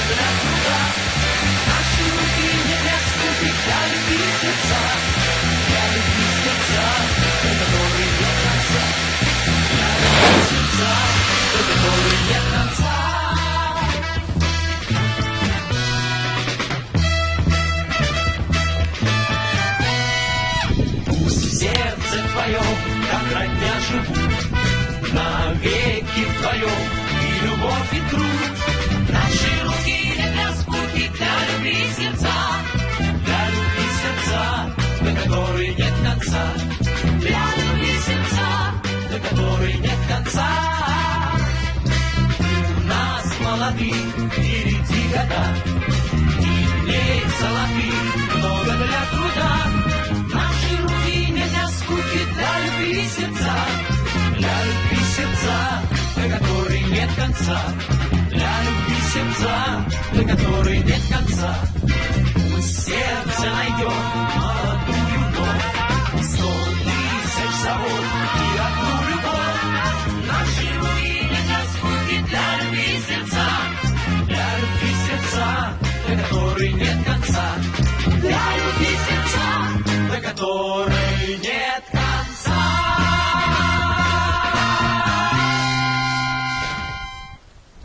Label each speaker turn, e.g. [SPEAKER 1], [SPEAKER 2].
[SPEAKER 1] для труда. Наши руки не для скуки, для любви сердца, для любви сердца, до которой нет конца, для любви сердца, до которой нет конца. Пусть в сердце твоем, как родня, живут навеки вдвоем и любовь, и труд. Наши руки не для скуки, для любви сердца, до которой нет конца, для любви сердца, до которой нет конца. У нас молодых впереди года, и дней золотых много для труда. Наши руки не для скуки, для любви сердца, до которой нет конца, для любви сердца, до которой нет конца. Пусть сердце найдет